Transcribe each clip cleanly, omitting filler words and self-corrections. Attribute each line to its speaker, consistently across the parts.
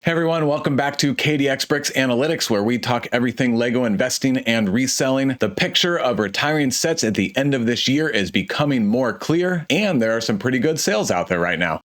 Speaker 1: Hey everyone, welcome back to KDX Bricks Analytics, where we talk everything Lego investing and reselling. The picture of retiring sets at the end of this year is becoming more clear, and there are some pretty good sales out there right now.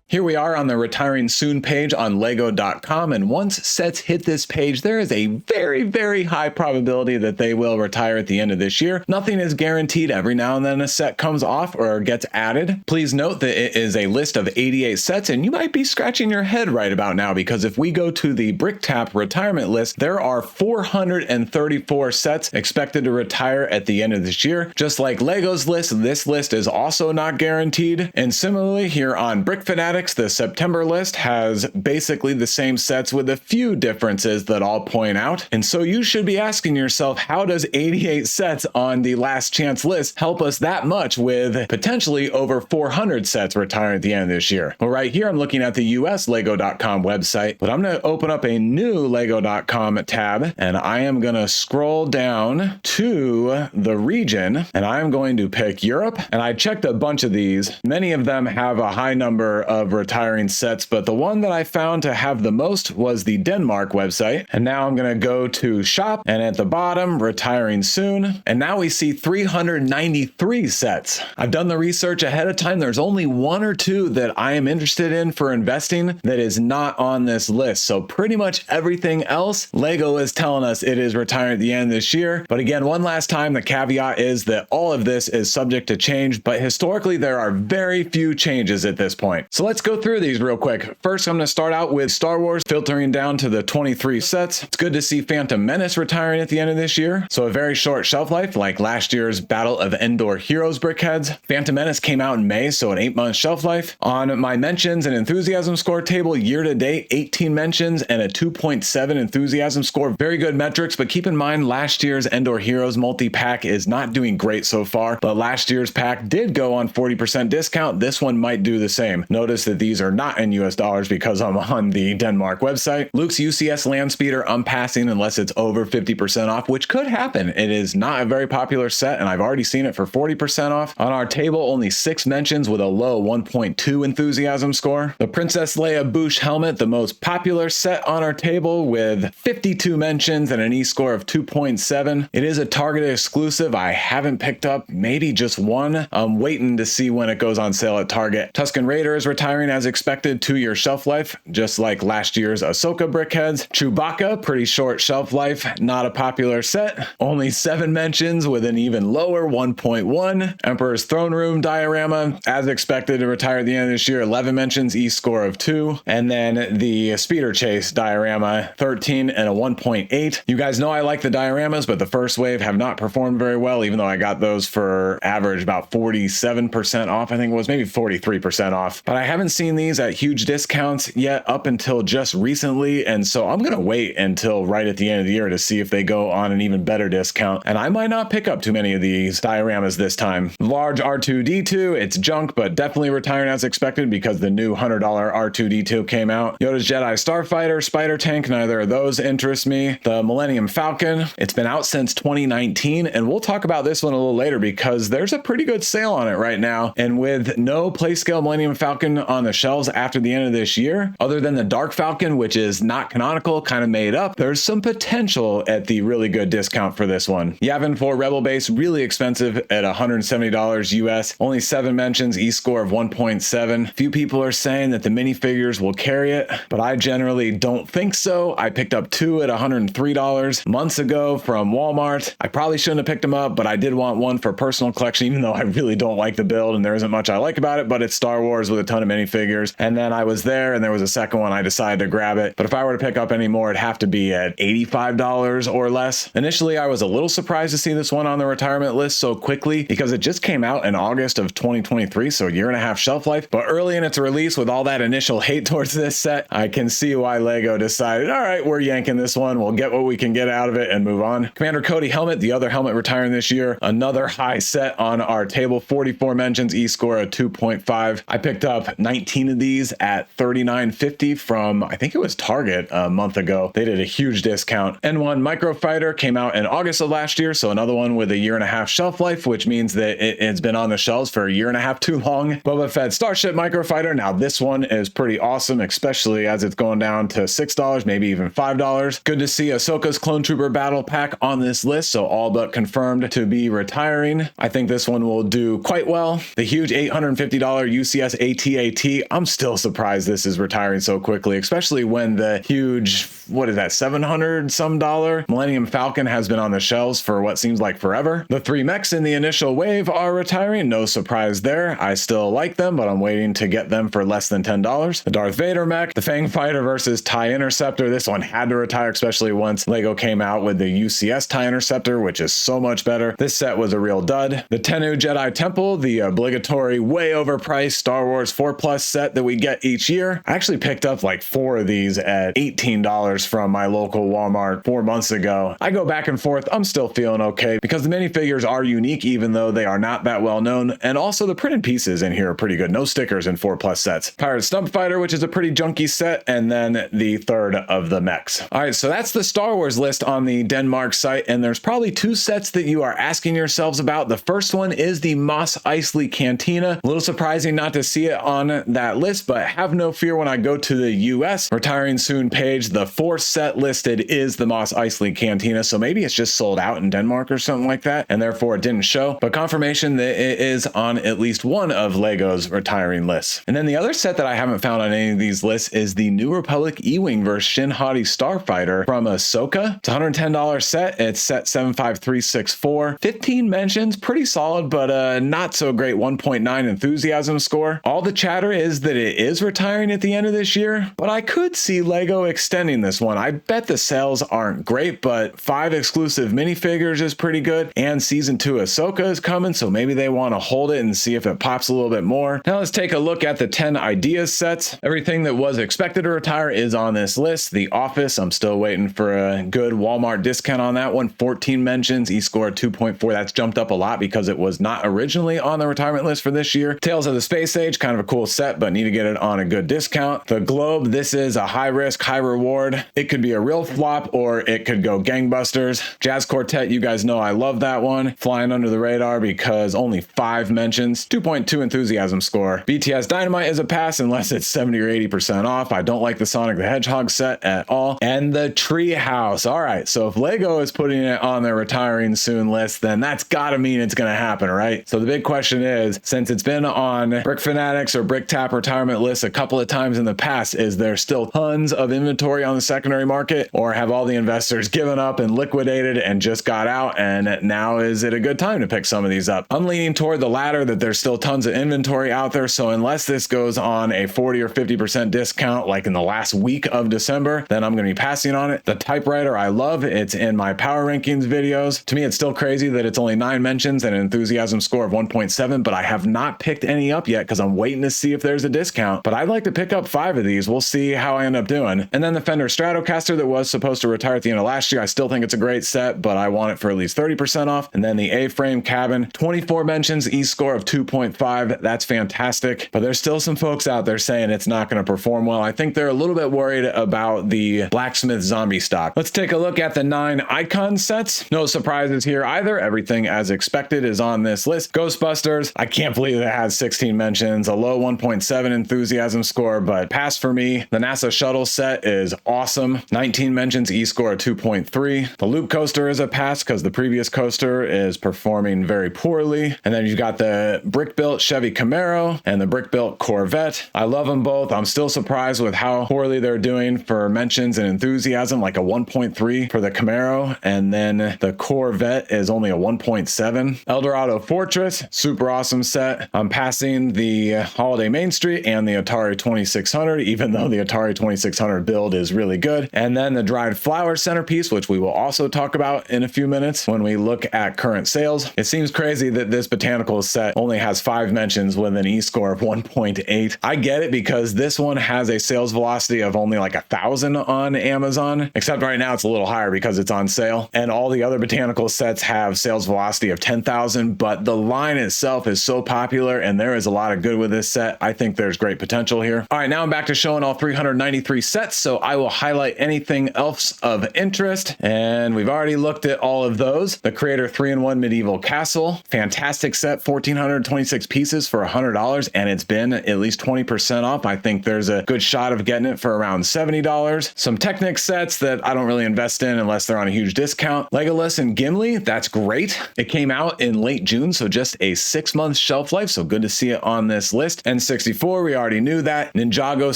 Speaker 1: Here we are on the retiring soon page on lego.com, and once sets hit this page, there is a very, very high probability that they will retire at the end of this year. Nothing is guaranteed. Every now and then a set comes off or gets added. Please note that it is a list of 88 sets, and you might be scratching your head right about now, because if we go to the BrickTap retirement list, there are 434 sets expected to retire at the end of this year. Just like Lego's list, this list is also not guaranteed. And similarly, here on Brick Fanatics, the September list has basically the same sets with a few differences that I'll point out. And so you should be asking yourself, how does 88 sets on the last chance list help us that much with potentially over 400 sets retiring at the end of this year? Well, right here, I'm looking at the US Lego.com website, but I'm going to open up a new Lego.com tab, and I am going to scroll down to the region, and I'm going to pick Europe. And I checked a bunch of these. Many of them have a high number of retiring sets, but the one that I found to have the most was the Denmark website. And now I'm going to go to shop, and at the bottom, retiring soon. And now we see 393 sets. I've done the research ahead of time. There's only one or two that I am interested in for investing that is not on this list. So pretty much everything else, Lego is telling us it is retiring at the end of this year. But again, one last time, the caveat is that all of this is subject to change, but historically there are very few changes at this point. So let's go through these real quick. First, I'm going to start out with Star Wars, filtering down to the 23 sets. It's good to see Phantom Menace retiring at the end of this year. So a very short shelf life, like last year's Battle of Endor Heroes brickheads. Phantom Menace came out in May, so an 8-month shelf life. On my mentions and enthusiasm score table, year to date, 18 mentions and a 2.7 enthusiasm score. Very good metrics, but keep in mind last year's Endor Heroes multi-pack is not doing great so far, but last year's pack did go on 40% discount. This one might do the same. Notice that these are not in US dollars because I'm on the Denmark website. Luke's UCS land speeder, I'm passing unless it's over 50% off, which could happen. It is not a very popular set, and I've already seen it for 40% off. On our table, only 6 mentions with a low 1.2 enthusiasm score. The Princess Leia Bouche helmet, the most popular set on our table with 52 mentions and an E-score of 2.7. It is a Target exclusive. I haven't picked up maybe just one. I'm waiting to see when it goes on sale at Target. Tusken Raider is retiring as expected, 2-year shelf life, just like last year's Ahsoka brickheads. Chewbacca, pretty short shelf life, not a popular set. Only 7 mentions with an even lower 1.1. Emperor's Throne Room diorama, as expected, to retire at the end of this year, 11 mentions, E-score of 2. And then the Speeder Chase diorama, 13 and a 1.8. You guys know I like the dioramas, but the first wave have not performed very well, even though I got those for average about 47% off. I think it was maybe 43% off. But I haven't seen these at huge discounts yet up until just recently, and so I'm gonna wait until right at the end of the year to see if they go on an even better discount, and I might not pick up too many of these dioramas this time. Large R2-D2, it's junk, but definitely retiring as expected because the new $100 R2-D2 came out. Yoda's Jedi Starfighter, Spider Tank, neither of those interest me. The Millennium Falcon, it's been out since 2019, and we'll talk about this one a little later because there's a pretty good sale on it right now, and with no Playscale Millennium Falcon on the shelves after the end of this year, other than the Dark Falcon, which is not canonical, kind of made up, there's some potential at the really good discount for this one. Yavin 4 Rebel Base, really expensive at $170 US, only 7 mentions, E-score of 1.7. Few people are saying that the minifigures will carry it, but I generally don't think so. I picked up 2 at $103 months ago from Walmart. I probably shouldn't have picked them up, but I did want one for personal collection, even though I really don't like the build and there isn't much I like about it, but it's Star Wars with a ton of minifigures. And then I was there and there was a second one, I decided to grab it. But if I were to pick up any more, it'd have to be at $85 or less. Initially, I was a little surprised to see this one on the retirement list so quickly because it just came out in August of 2023, so a year and a half shelf life. But early in its release, with all that initial hate towards this set, I can see why Lego decided, all right, we're yanking this one. We'll get what we can get out of it and move on. Commander Cody helmet, the other helmet retiring this year, another high set on our table, 44 mentions, E-score of 2.5. I picked up 19 of these at $39.50 from, I think it was Target a month ago. They did a huge discount. N1 Microfighter came out in August of last year, so another one with a 1.5-year shelf life, which means that it's been on the shelves for a 1.5 years too long. Boba Fett Starship Microfighter. Now this one is pretty awesome, especially as it's going down to $6, maybe even $5. Good to see Ahsoka's Clone Trooper Battle Pack on this list, so all but confirmed to be retiring. I think this one will do quite well. The huge $850 UCS AT-AT, I'm still surprised this is retiring so quickly, especially when the huge, what is that, $700 some Millennium Falcon has been on the shelves for what seems like forever. The 3 mechs in the initial wave are retiring, no surprise there. I still like them, but I'm waiting to get them for less than $10. The Darth Vader mech, the Fang Fighter versus TIE Interceptor, this one had to retire, especially once Lego came out with the UCS TIE Interceptor, which is so much better. This set was a real dud. The Tennu Jedi Temple, the obligatory way overpriced Star Wars 4+ set that we get each year. I actually picked up like 4 of these at $18 from my local Walmart 4 months ago. I go back and forth. I'm still feeling okay because the minifigures are unique, even though they are not that well known. And also the printed pieces in here are pretty good. No stickers in 4+ sets. Pirate Stump Fighter, which is a pretty junky set. And then the third of the mechs. All right, so that's the Star Wars list on the Denmark site. And there's probably 2 sets that you are asking yourselves about. The first one is the Mos Eisley Cantina. A little surprising not to see it on that list, but have no fear when I go to the US retiring soon page. The 4th set listed is the Mos Eisley Cantina, so maybe it's just sold out in Denmark or something like that, and therefore it didn't show, but confirmation that it is on at least one of Lego's retiring lists. And then the other set that I haven't found on any of these lists is the New Republic E-Wing vs. Shin Hati Starfighter from Ahsoka. It's a $110 set. It's set 75364. 15 mentions, pretty solid, but not so great 1.9 enthusiasm score. All the chatter is that it is retiring at the end of this year, but I could see Lego extending this one. I bet the sales aren't great, but 5 exclusive minifigures is pretty good, and season 2 Ahsoka is coming, so maybe they want to hold it and see if it pops a little bit more. Now let's take a look at the 10 ideas sets. Everything that was expected to retire is on this list. The Office, I'm still waiting for a good Walmart discount on that one. 14 mentions, E-score 2.4. That's jumped up a lot because it was not originally on the retirement list for this year. Tales of the Space Age, kind of a cool set, but need to get it on a good discount. The Globe, this is a high risk, high reward. It could be a real flop or it could go gangbusters. Jazz Quartet, you guys know I love that one. Flying under the radar because only 5 mentions, 2.2 enthusiasm score. BTS Dynamite is a pass unless it's 70 or 80% off. I don't like the Sonic the Hedgehog set at all. And the Tree House. All right, so if Lego is putting it on their retiring soon list, then that's gotta mean it's gonna happen, right? So the big question is, since it's been on Brick Fanatics or Brick Tap retirement lists a couple of times in the past, is there still tons of inventory on the secondary market, or have all the investors given up and liquidated and just got out, and now is it a good time to pick some of these up? I'm leaning toward the latter, that there's still tons of inventory out there, so unless this goes on a 40 or 50% discount like in the last week of December, then I'm going to be passing on it. The Typewriter I love. It's in my power rankings videos. To me, it's still crazy that it's only 9 mentions and an enthusiasm score of 1.7, but I have not picked any up yet because I'm waiting to see if there's a discount, but I'd like to pick up 5 of these. We'll see how I end up doing. And then the Fender Stratocaster that was supposed to retire at the end of last year, I still think it's a great set, but I want it for at least 30% off. And then the A-frame cabin, 24 mentions, E-score of 2.5. That's fantastic, but there's still some folks out there saying it's not going to perform well. I think they're a little bit worried about the Blacksmith zombie stock. Let's take a look at the 9 icon sets. No surprises here either. Everything as expected is on this list. Ghostbusters, I can't believe it has 16 mentions, a low 1.7 enthusiasm score, but pass for me. The NASA shuttle set is awesome. 19 mentions, E-score of 2.3. The Loop coaster is a pass because the previous coaster is performing very poorly. And then you've got the brick-built Chevy Camaro and the brick-built Corvette. I love them both. I'm still surprised with how poorly they're doing for mentions and enthusiasm, like a 1.3 for the Camaro, and then the Corvette is only a 1.7. Eldorado Fortress, super awesome set. I'm passing the Holiday Main Street and the Atari 2600, even though the Atari 2600 build is really really good. And then the dried flower centerpiece, which we will also talk about in a few minutes when we look at current sales. It seems crazy that this botanical set only has 5 mentions with an E-score of 1.8. I get it because this one has a sales velocity of only like 1,000 on Amazon, except right now it's a little higher because it's on sale. And all the other botanical sets have sales velocity of 10,000, but the line itself is so popular and there is a lot of good with this set. I think there's great potential here. All right, now I'm back to showing all 393 sets, so I will highlight anything else of interest. And we've already looked at all of those. The Creator 3-in-1 Medieval Castle, fantastic set, 1,426 pieces for $100, and it's been at least 20% off. I think there's a good shot of getting it for around $70. Some Technic sets that I don't really invest in unless they're on a huge discount. Legolas and Gimli, that's great. It came out in late June, so just a 6-month shelf life, so good to see it on this list. N64, we already knew that. Ninjago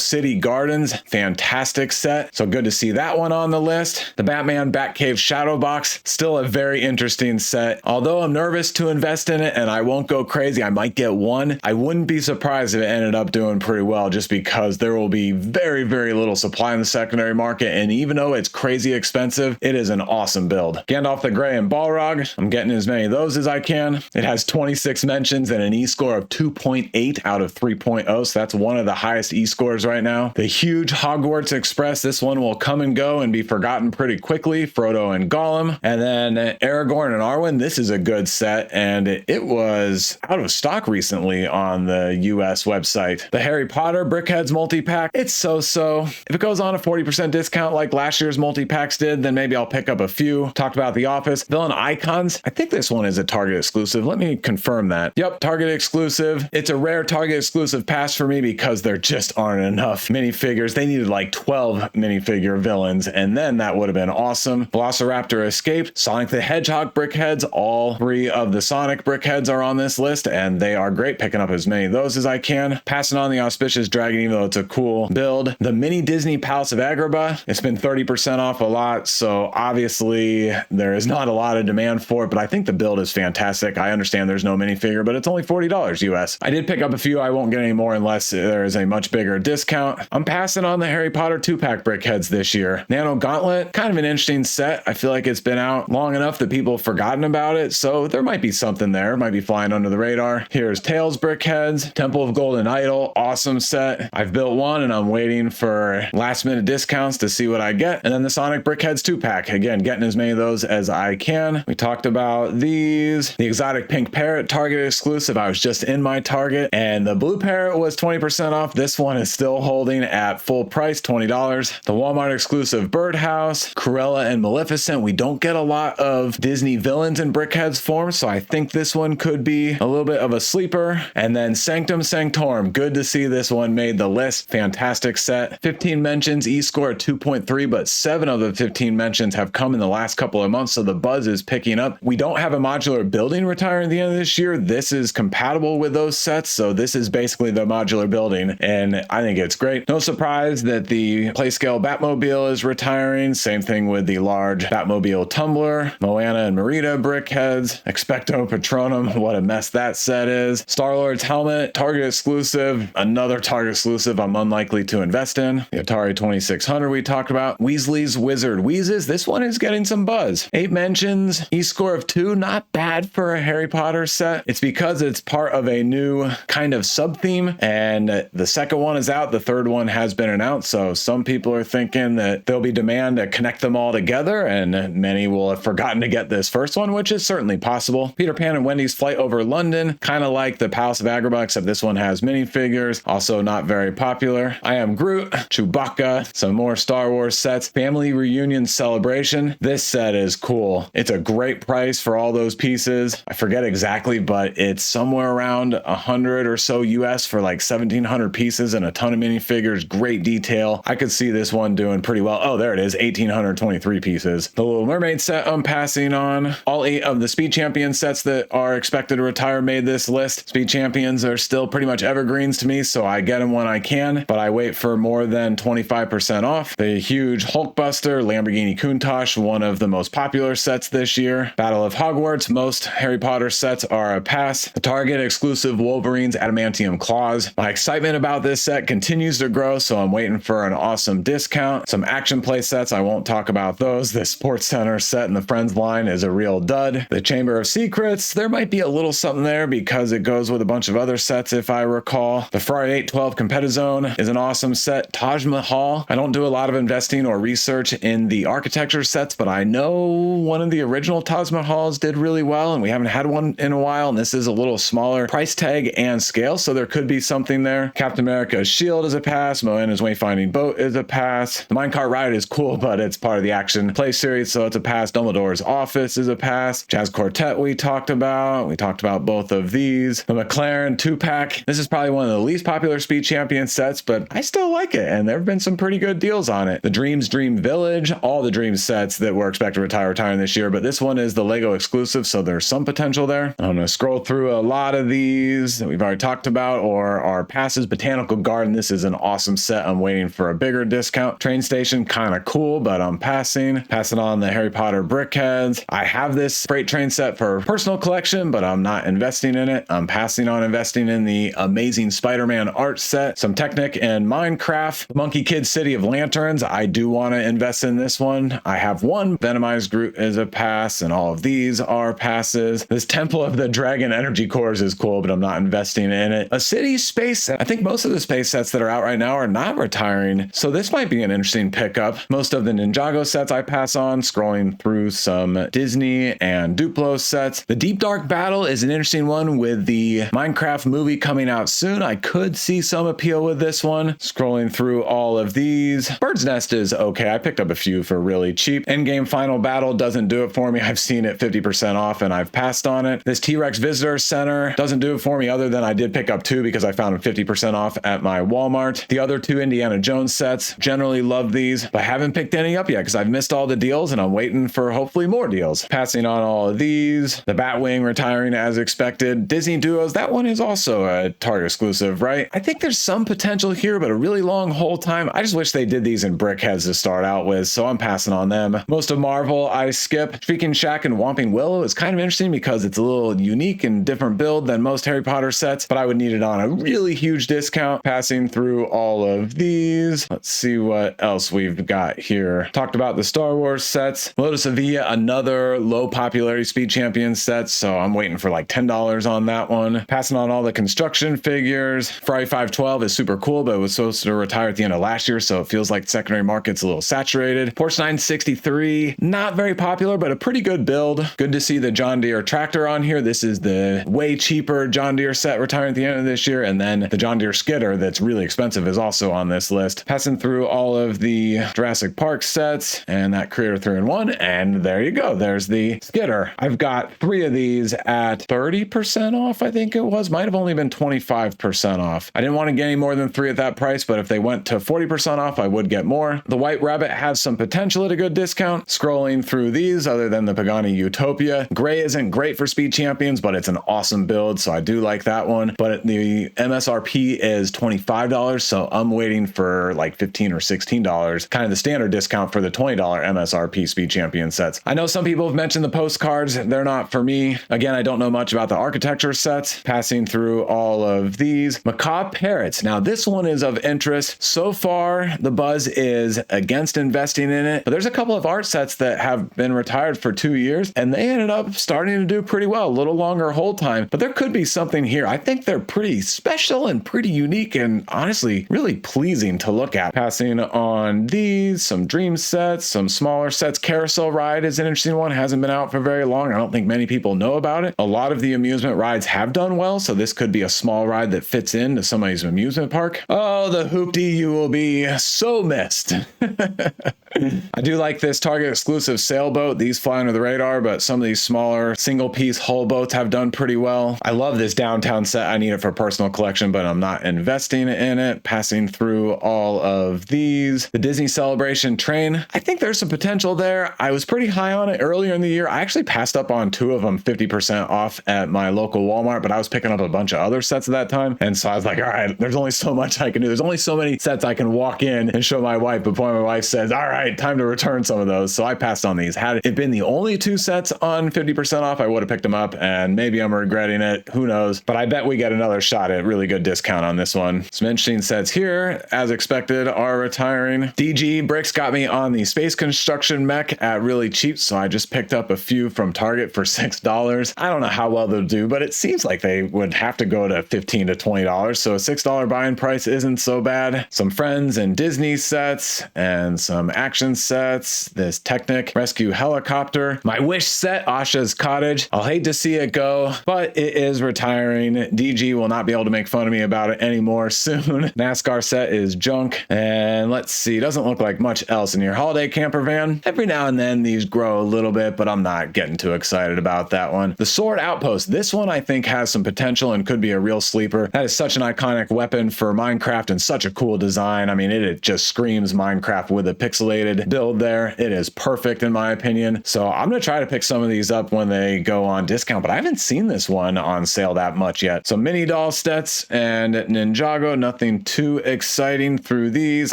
Speaker 1: City Gardens, fantastic set, so good to see that one on the list. The Batman Batcave Shadow Box, still a very interesting set. Although I'm nervous to invest in it and I won't go crazy, I might get one. I wouldn't be surprised if it ended up doing pretty well just because there will be very, very little supply in the secondary market, and even though it's crazy expensive, it is an awesome build. Gandalf the Grey and Balrog, I'm getting as many of those as I can. It has 26 mentions and an E-score of 2.8 out of 3.0, so that's one of the highest E-scores right now. The huge Hogwarts Express, this one will come and go and be forgotten pretty quickly. Frodo and Gollum. And then Aragorn and Arwen, this is a good set, and it was out of stock recently on the US website. The Harry Potter Brickheads multi-pack, it's so-so. If it goes on a 40% discount like last year's multi-packs did, then maybe I'll pick up a few. Talked about The Office. Villain Icons, I think this one is a Target exclusive. Let me confirm that. Yep, Target exclusive. It's a rare Target exclusive pass for me because there just aren't enough minifigures. They needed like 12 minifigure villains, and then that would have been awesome. Velociraptor Escape, Sonic the Hedgehog Brickheads, all 3 of the Sonic Brickheads are on this list, and they are great. Picking up as many of those as I can. Passing on the Auspicious Dragon, even though it's a cool build. The Mini Disney Palace of Agrabah, it's been 30% off a lot, so obviously there is not a lot of demand for it, but I think the build is fantastic. I understand there's no minifigure, but it's only $40 US. I did pick up a few. I won't get any more unless there is a much bigger discount. I'm passing on the Harry Potter 2-pack Brickheads this year. Nano Gauntlet, kind of an interesting set. I feel like it's been out long enough that people have forgotten about it, so there might be something there. It might be flying under the radar. Here's Tails Brickheads, Temple of Golden Idol, awesome set. I've built one and I'm waiting for last minute discounts to see what I get. And then the Sonic Brickheads 2-pack, again, getting as many of those as I can. We talked about these. The Exotic Pink Parrot, Target exclusive. I was just in my Target, and the Blue Parrot was 20% off. This one is still holding at full price, $20. The Walmart exclusive Birdhouse, Cruella and Maleficent. We don't get a lot of Disney villains in Brickheads form, so I think this one could be a little bit of a sleeper. And then Sanctum Sanctorum, good to see this one made the list. Fantastic set. 15 mentions, E-score at 2.3, but 7 of the 15 mentions have come in the last couple of months, so the buzz is picking up. We don't have a modular building retiring at the end of this year. This is compatible with those sets, so this is basically the modular building, and I think it's great. No surprise that the Playscale Batmobile is retiring. Same thing with the large Batmobile Tumbler, Moana and Merida Brickheads, Expecto Patronum, what a mess that set is. Star-Lord's helmet, Target exclusive, another Target exclusive I'm unlikely to invest in. The Atari 2600 we talked about. Weasley's Wizard Wheezes, this one is getting some buzz. 8 mentions, E-score of 2, not bad for a Harry Potter set. It's because it's part of a new kind of sub-theme, and the second one is out, the third one has been announced, so some people are thinking that there'll be demand to connect them all together, and many will have forgotten to get this first one, which is certainly possible. Peter Pan and Wendy's Flight Over London, kind of like the Palace of Agrabah, except this one has minifigures, also not very popular. I Am Groot, Chewbacca, some more Star Wars sets. Family Reunion Celebration, this set is cool. It's a great price for all those pieces. I forget exactly, but it's somewhere around 100 or so US for like 1,700 pieces and a ton of minifigures. Great detail. I could see this one doing pretty well. Oh, there it is, 1,823 pieces. The Little Mermaid set I'm passing on. All 8 of the Speed Champion sets that are expected to retire made this list. Speed Champions are still pretty much evergreens to me, so I get them when I can, but I wait for more than 25% off. The huge Hulkbuster, Lamborghini Countach, one of the most popular sets this year. Battle of Hogwarts, most Harry Potter sets are a pass. The Target exclusive Wolverine's Adamantium Claws. My excitement about this set continues to grow, so I'm waiting for an awesome discount. discount. Some action play sets, I won't talk about those. The Sports Center set in the Friends line is a real dud. The Chamber of Secrets, there might be a little something there because it goes with a bunch of other sets if I recall. The Ferrari 812 Competizone is an awesome set. Taj Mahal, I don't do a lot of investing or research in the architecture sets, but I know one of the original Taj Mahals did really well, and we haven't had one in a while, and this is a little smaller price tag and scale, so there could be something there. Captain America's Shield is a pass. Moana's Wayfinding Boat is a pass. The Minecart Ride is cool, but it's part of the action play series, so it's a pass. Dumbledore's Office is a pass. Jazz Quartet we talked about. We talked about both of these. The McLaren 2-pack. This is probably one of the least popular Speed Champion sets, but I still like it, and there have been some pretty good deals on it. The Dreams Dream Village, all the Dreams sets that were expected to retiring this year, but this one is the Lego exclusive, so there's some potential there. I'm going to scroll through a lot of these that we've already talked about or our passes. Botanical Garden, this is an awesome set. I'm waiting for a bigger discount. Train Station, kind of cool, but I'm passing. Passing on the Harry Potter Brickheads. I have this freight train set for personal collection, but I'm not investing in it. I'm passing on investing in the Amazing Spider-Man art set, some Technic and Minecraft. Monkey Kid City of Lanterns, I do want to invest in this one. I have one. Venomized Groot is a pass, and all of these are passes. This Temple of the Dragon Energy Cores is cool, but I'm not investing in it. A City Space set. I think most of the space sets that are out right now are not retiring, so this might be an interesting pickup. Most of the Ninjago sets I pass on, scrolling through some Disney and Duplo sets. The Deep Dark Battle is an interesting one with the Minecraft movie coming out soon. I could see some appeal with this one. Scrolling through all of these. Bird's Nest is okay. I picked up a few for really cheap. Endgame Final Battle doesn't do it for me. I've seen it 50% off and I've passed on it. This T-Rex Visitor Center doesn't do it for me, other than I did pick up two because I found them 50% off at my Walmart. The other two Indiana Jones sets, generally love these, but haven't picked any up yet because I've missed all the deals and I'm waiting for hopefully more deals. Passing on all of these. The Batwing retiring as expected. Disney Duos, that one is also a Target exclusive, right? I think there's some potential here, but a really long hold time. I just wish they did these in Brickheads to start out with, so I'm passing on them. Most of Marvel, I skip. Shrieking Shack and Whomping Willow is kind of interesting because it's a little unique and different build than most Harry Potter sets, but I would need it on a really huge discount. Passing through all of these. Let's see what else we've got here. Talked about the Star Wars sets. Lotus Avia, another low popularity Speed Champion set, so I'm waiting for like $10 on that one. Passing on all the construction figures. Ferrari 512 is super cool, but it was supposed to retire at the end of last year, so it feels like the secondary market's a little saturated. Porsche 963, not very popular, but a pretty good build. Good to see the John Deere tractor on here. This is the way cheaper John Deere set retiring at the end of this year, and then the John Deere skidder that's really expensive is also on this list. Passing through all of the Jurassic Park sets and that Creator 3-in-1, and there you go. There's the skidder. I've got three of these at 30% off, I think it was. Might have only been 25% off. I didn't want to get any more than three at that price, but if they went to 40% off, I would get more. The White Rabbit has some potential at a good discount. Scrolling through these, other than the Pagani Utopia. Gray isn't great for Speed Champions, but it's an awesome build, so I do like that one. But the MSRP is $25, so I'm waiting for like $15 or $16, kind of the standard discount for the $20 MSRP Speed Champion sets. I know some people have mentioned the postcards. They're not for me. Again, I don't know much about the architecture sets. Passing through all of these. Macabre Parrots. Now, this one is of interest. So far, the buzz is against investing in it, but there's a couple of art sets that have been retired for 2 years, and they ended up starting to do pretty well. A little longer hold time, but there could be something here. I think they're pretty special and pretty unique and honestly really pleasing to look at. Passing on these, some dream sets, some smaller sets. Carousel Ride is an interesting one. Hasn't been out for very long. I don't think many people know about it. A lot of the amusement rides have done well, so this could be a small ride that fits into somebody's amusement park. Oh, the Hoopty, you will be so missed. I do like this Target exclusive sailboat. These fly under the radar, but some of these smaller single piece hull boats have done pretty well. I love this downtown set. I need it for personal collection, but I'm not investing in it. Passing through all of these. The Disney Celebration train. I think there's some potential there. I was pretty high on it earlier in the year. I actually passed up on two of them 50% off at my local Walmart, but I was picking up a bunch of other sets at that time. And so I was like, all right, there's only so much I can do. There's only so many sets I can walk in and show my wife before my wife says, all right, right, time to return some of those. So I passed on these. Had it been the only 2 sets on 50% off, I would have picked them up, and maybe I'm regretting it. Who knows? But I bet we get another shot at really good discount on this one. Some interesting sets here, as expected, are retiring. DG Bricks got me on the space construction mech at really cheap, so I just picked up a few from Target for $6. I don't know how well they'll do, but it seems like they would have to go to $15 to $20, so a $6 buying price isn't so bad. Some Friends and Disney sets and some action sets. This Technic Rescue Helicopter. My Wish set, Asha's Cottage. I'll hate to see it go, but it is retiring. DG will not be able to make fun of me about it anymore soon. NASCAR set is junk. And let's see, doesn't look like much else in here. Holiday camper van. Every now and then these grow a little bit, but I'm not getting too excited about that one. The Sword Outpost. This one I think has some potential and could be a real sleeper. That is such an iconic weapon for Minecraft and such a cool design. I mean, it just screams Minecraft with a pixelated build there. It is perfect in my opinion. So I'm going to try to pick some of these up when they go on discount, but I haven't seen this one on sale that much yet. So mini doll sets and Ninjago, nothing too exciting through these.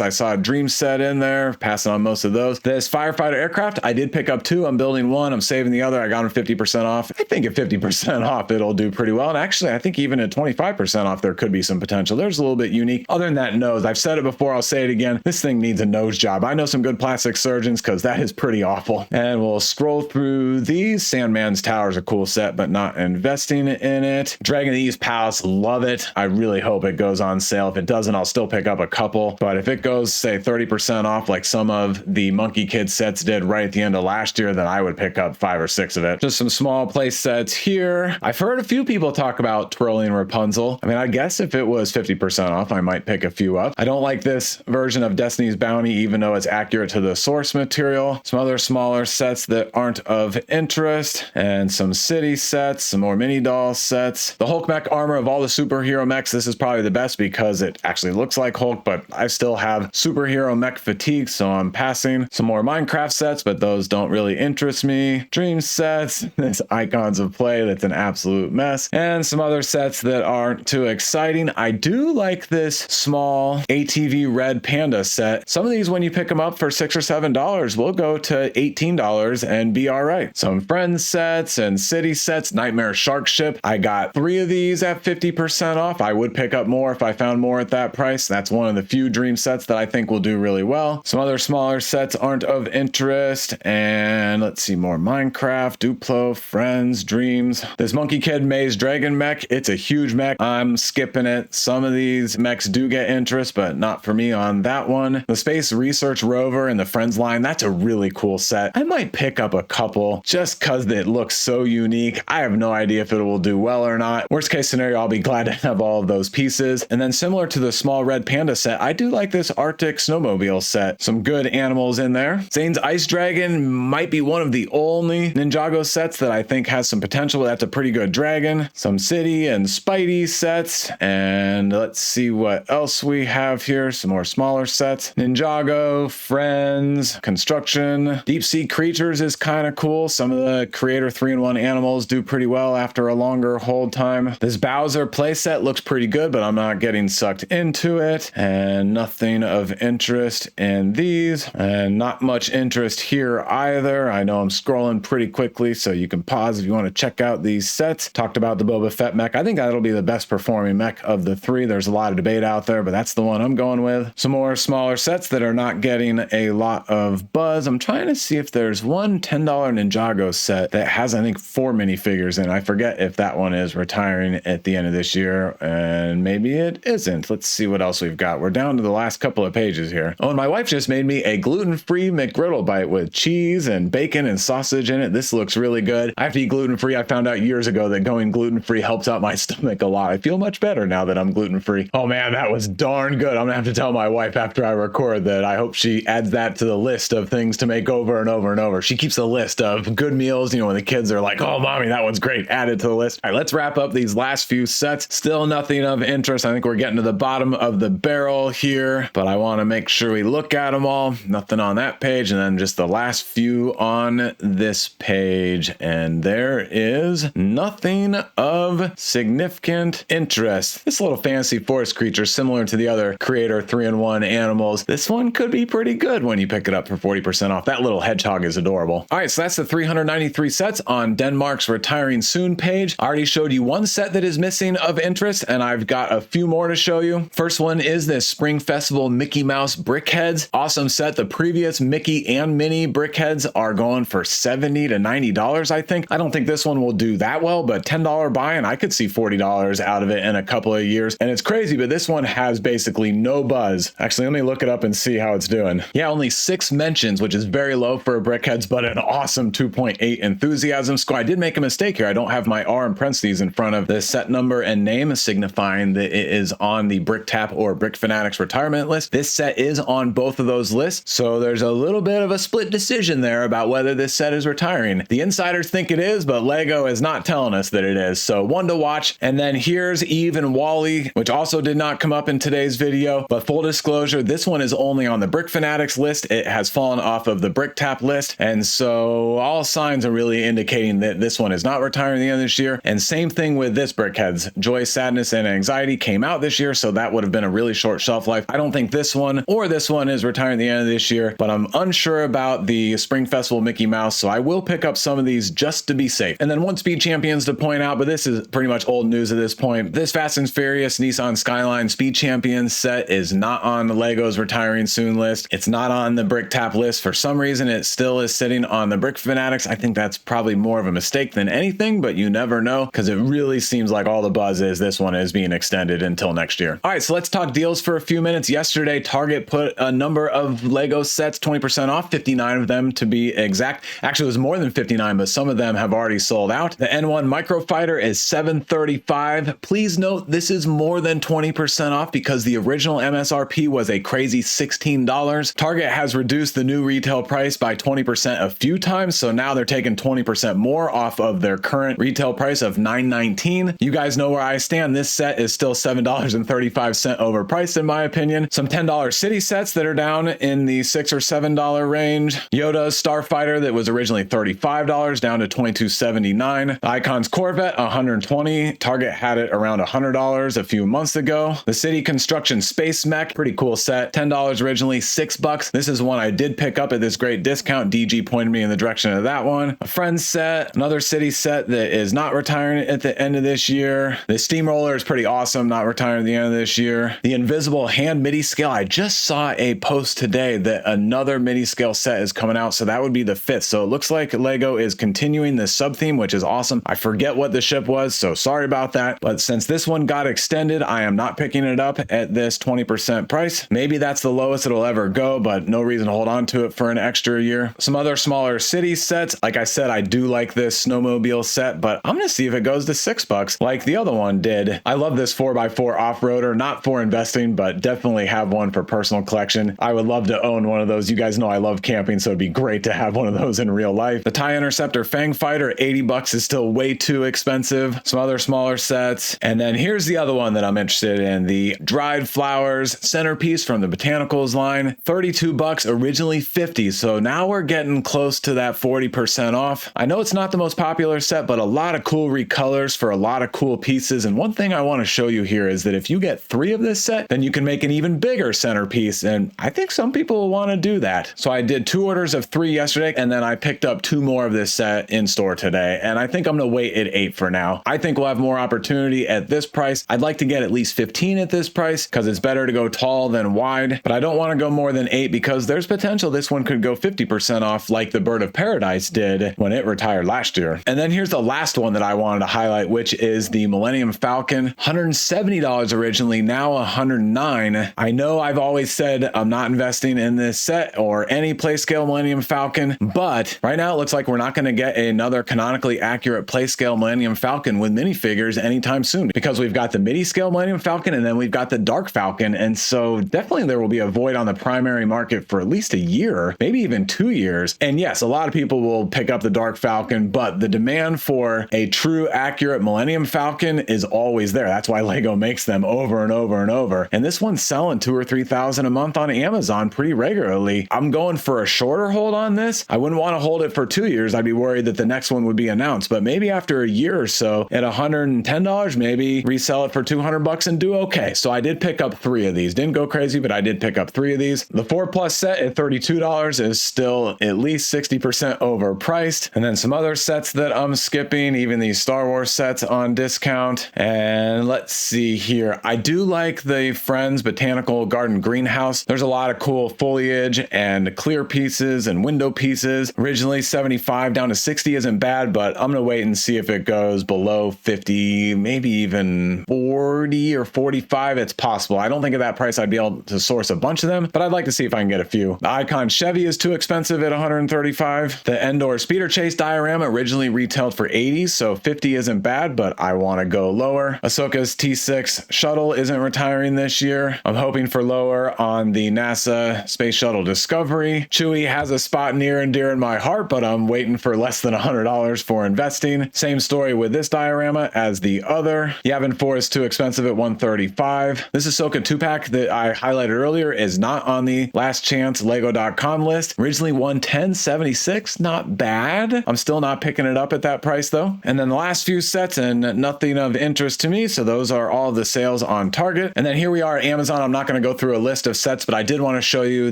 Speaker 1: I saw a dream set in there, passing on most of those. This firefighter aircraft, I did pick up 2. I'm building 1. I'm saving the other. I got them 50% off. I think at 50% off, it'll do pretty well. And actually, I think even at 25% off, there could be some potential. There's a little bit unique. Other than that nose, I've said it before, I'll say it again. This thing needs a nose job. I know some good plastic surgeons because that is pretty awful. And we'll scroll through these. Sandman's Tower is a cool set, but not investing in it. Dragon of the East Palace, love it. I really hope it goes on sale. If it doesn't, I'll still pick up a couple. But if it goes, say, 30% off, like some of the Monkey Kid sets did right at the end of last year, then I would pick up 5 or 6 of it. Just some small play sets here. I've heard a few people talk about Twirling Rapunzel. I mean, I guess if it was 50% off, I might pick a few up. I don't like this version of Destiny's Bounty, even though it's accurate to the source material. Some other smaller sets that aren't of interest, and some city sets, some more mini doll sets. The Hulk mech armor of all the superhero mechs, this is probably the best because it actually looks like Hulk, but I still have superhero mech fatigue, so I'm passing. Some more Minecraft sets, but those don't really interest me. Dream sets, this Icons of Play, that's an absolute mess. And some other sets that aren't too exciting. I do like this small ATV red panda set. Some of these, when you pick them up for $6 or $7, will go to $18 and be all right. Some Friends sets and city sets. Nightmare Shark Ship. I got 3 of these at 50% off. I would pick up more if I found more at that price. That's one of the few dream sets that I think will do really well. Some other smaller sets aren't of interest. And let's see, more Minecraft, Duplo, Friends, Dreams. This Monkey Kid Maze Dragon mech, it's a huge mech. I'm skipping it. Some of these mechs do get interest, but not for me on that one. The Space Research Rover and the Friends line, that's a really cool set. I might pick up a couple just because it looks so unique. I have no idea if it will do well or not. Worst case scenario, I'll be glad to have all of those pieces. And then similar to the small red panda set, I do like this Arctic snowmobile set. Some good animals in there. Zane's Ice Dragon might be one of the only Ninjago sets that I think has some potential. That's a pretty good dragon. Some City and Spidey sets. And let's see what else we have here. Some more smaller sets. Ninjago, Friends, Construction. Deep Sea Creatures is kind of cool. Some of the Creator 3-in-1 animals do pretty well after a longer hold time. This Bowser playset looks pretty good, but I'm not getting sucked into it. And nothing of interest in these. And not much interest here either. I know I'm scrolling pretty quickly, so you can pause if you want to check out these sets. Talked about the Boba Fett mech. I think that'll be the best performing mech of the 3. There's a lot of debate out there, but that's the one I'm going with. Some more smaller sets that are not getting a lot of buzz. I'm trying to see if there's one $10 Ninjago set that has, I think, 4 minifigures in. I forget if that one is retiring at the end of this year, and maybe it isn't. Let's see what else we've got. We're down to the last couple of pages here. Oh, and my wife just made me a gluten-free McGriddle bite with cheese and bacon and sausage in it. This looks really good. I have to eat gluten-free. I found out years ago that going gluten-free helps out my stomach a lot. I feel much better now that I'm gluten-free. Oh man, that was darn good. I'm gonna have to tell my wife after I record that I hope she adds that to the list of things to make over and over and over. She keeps a list of good meals, you know, when the kids are like, oh mommy, that one's great, add it to the list. All right, let's wrap up these last few sets. Still nothing of interest. I think we're getting to the bottom of the barrel here, but I want to make sure we look at them all. Nothing on that page, and then just the last few on this page, and there is nothing of significant interest. This little fancy forest creature, similar to the other Creator 3-in-1 animals, this one could be pretty good. good when you pick it up for 40% off. That little hedgehog is adorable. All right, so that's the 393 sets on Denmark's Retiring Soon page. I already showed you one set that is missing of interest, and I've got a few more to show you. First one is this Spring Festival Mickey Mouse Brickheads. Awesome set. The previous Mickey and Minnie Brickheads are going for $70 to $90, I think. I don't think this one will do that well, but $10 buy, and I could see $40 out of it in a couple of years. And it's crazy, but this one has basically no buzz. Actually, let me look it up and see how it's doing. Yeah, only 6 mentions, which is very low for a Brickheads, but an awesome 2.8 enthusiasm score. I did make a mistake here. I don't have my R in parentheses in front of the set number and name, signifying that it is on the Brick Tap or Brick Fanatics retirement list. This set is on both of those lists, so there's a little bit of a split decision there about whether this set is retiring. The insiders think it is, but Lego is not telling us that it is, so one to watch. And then here's Eve and Wally, which also did not come up in today's video, but full disclosure, this one is only on the Brick Fanatics list. It has fallen off of the Brick Tap list, and so all signs are really indicating that this one is not retiring at the end of this year. And same thing with this Brickheads. Joy, Sadness, and Anxiety came out this year, so that would have been a really short shelf life. I don't think this one or this one is retiring at the end of this year, but I'm unsure about the Spring Festival Mickey Mouse, so I will pick up some of these just to be safe. And then one Speed Champions to point out, but this is pretty much old news at this point. This Fast and Furious Nissan Skyline Speed Champions set is not on the Lego's Retiring Soon list. It's not on the Brick Tap list. For some reason, it still is sitting on the Brick Fanatics. I think that's probably more of a mistake than anything, but you never know, because it really seems like all the buzz is this one is being extended until next year. All right, so let's talk deals for a few minutes. Yesterday, Target put a number of Lego sets 20% off, 59 of them to be exact. Actually, it was more than 59, but some of them have already sold out. The N1 Microfighter is $735. Please note, this is more than 20% off because the original MSRP was a crazy $16. Target has reduced the new retail price by 20% a few times, so now they're taking 20% more off of their current retail price of $9.19. You guys know where I stand. This set is still $7.35 overpriced in my opinion. Some $10 city sets that are down in the $6 or $7 range. Yoda's Starfighter that was originally $35 down to $22.79. Icon's Corvette $120. Target had it around $100 a few months ago. The City Construction Space Mech, pretty cool set, $10 originally, $6. This is one I did pick up at this great discount. DG pointed me in the direction of that one. A Friends set, another City set that is not retiring at the end of this year. The Steamroller is pretty awesome, not retiring at the end of this year. The Invisible Hand MIDI Scale, I just saw a post today that another MIDI scale set is coming out, so that would be the 5th. So it looks like Lego is continuing this sub theme, which is awesome. I forget what the ship was, so sorry about that. But since this one got extended, I am not picking it up at this 20% price. Maybe that's the lowest it'll ever go, but no reason to hold on to it for an extra year. Some other smaller city sets. Like I said, I do like this snowmobile set, but I'm gonna see if it goes to $6 like the other one did. I love this 4x4 off-roader, not for investing, but definitely have one for personal collection. I would love to own one of those. You guys know I love camping, so it'd be great to have one of those in real life. The TIE Interceptor Fang Fighter, $80 is still way too expensive. Some other smaller sets. And then here's the other one that I'm interested in, the Dried Flowers Centerpiece from the Botanicals line, $32, originally $50. So now we're getting close to that 40% off. I know it's not the most popular set, but a lot of cool recolors for a lot of cool pieces. And one thing I want to show you here is that if you get 3 of this set, then you can make an even bigger centerpiece. And I think some people will want to do that. So I did 2 orders of 3 yesterday, and then I picked up 2 more of this set in store today. And I think I'm going to wait at 8 for now. I think we'll have more opportunity at this price. I'd like to get at least 15 at this price because it's better to go tall than wide, but I don't want to go more than 8 because there's potential this one could go 50% off like the Bird of Paradise did when it retired last year. And then here's the last one that I wanted to highlight, which is the Millennium Falcon, $170 originally, now $109. I know I've always said I'm not investing in this set or any PlayScale Millennium Falcon, but right now it looks like we're not going to get another canonically accurate PlayScale Millennium Falcon with minifigures anytime soon because we've got the MIDI scale Millennium Falcon and then we've got the Dark Falcon. And so definitely there will be a void on the primary market for at least a year, maybe even 2 years. And yes, a lot of people will pick up the Dark Falcon, but the demand for a true accurate Millennium Falcon is always there. That's why Lego makes them over and over and over. And this one's selling 2,000 or 3,000 a month on Amazon pretty regularly. I'm going for a shorter hold on this. I wouldn't want to hold it for 2 years. I'd be worried that the next one would be announced, but maybe after a year or so at $110, maybe resell it for $200 and do okay. So I did pick up 3 of these. Didn't go crazy, but I did pick up 3 of these. The 4 Plus set at $32 is still at least 60% overpriced. And then some other sets that I'm skipping, even these Star Wars sets on discount. And let's see here. I do like the Friends Botanical Garden Greenhouse. There's a lot of cool foliage and clear pieces and window pieces. Originally 75 down to 60 isn't bad, but I'm gonna wait and see if it goes below 50, maybe even 40 or 45. It's possible. I don't think at that price I'd be able to source a bunch of them, but I'd like to see if I can get a few. The Icon Chevy is too expensive at $135. The Endor Speeder Chase diorama originally retailed for $80, so $50 isn't bad, but I want to go lower. Ahsoka's T6 shuttle isn't retiring this year. I'm hoping for lower on the NASA Space Shuttle Discovery. Chewie has a spot near and dear in my heart, but I'm waiting for less than $100 for investing. Same story with this diorama as the other. Yavin 4 is too expensive at $135. This Ahsoka 2-pack that I highlighted earlier is not on the last chance lego.com list. Originally $110.76, not bad. I'm still not picking it up at that price though. And then the last few sets and nothing of interest to me, so those are all the sales on Target. And then here we are at Amazon. I'm not going to go through a list of sets, but I did want to show you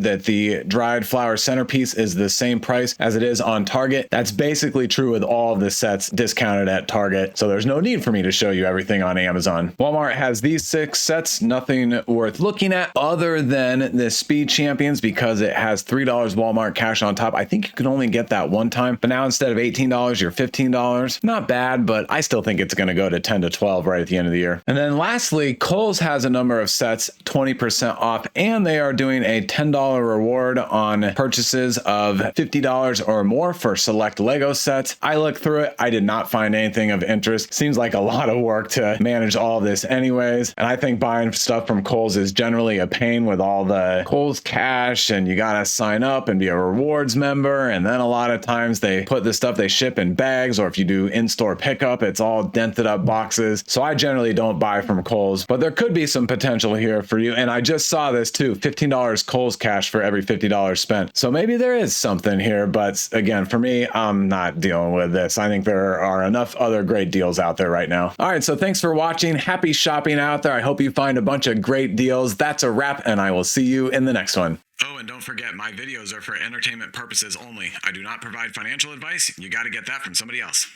Speaker 1: that the dried flower centerpiece is the same price as it is on Target. That's basically true with all of the sets discounted at Target, so there's no need for me to show you everything on Amazon. Walmart has these 6 sets, nothing worth looking at other than the Speed Champions because it has $3 Walmart cash on top. I think you can only get that one time, but now instead of $18, you're $15. Not bad, but I still think it's going to go to 10 to 12 right at the end of the year. And then lastly, Kohl's has a number of sets 20% off, and they are doing a $10 reward on purchases of $50 or more for select Lego sets. I looked through it. I did not find anything of interest. Seems like a lot of work to manage all of this anyways. And I think buying stuff from Kohl's is generally a pain with all the Kohl's cash, and you got to sign up and be a rewards member. And then a lot of times they put the stuff they ship in bags, or if you do in-store pickup, it's all dented up boxes. So I generally don't buy from Kohl's, but there could be some potential here for you. And I just saw this too, $15 Kohl's cash for every $50 spent. So maybe there is something here, but again, for me, I'm not dealing with this. I think there are enough other great deals out there right now. All right, so thanks for watching. Happy shopping out there. I hope you find a bunch of great deals. That's a wrap, and I will see you in the next one. Oh, and don't forget, my videos are for entertainment purposes only. I do not provide financial advice. You got to get that from somebody else.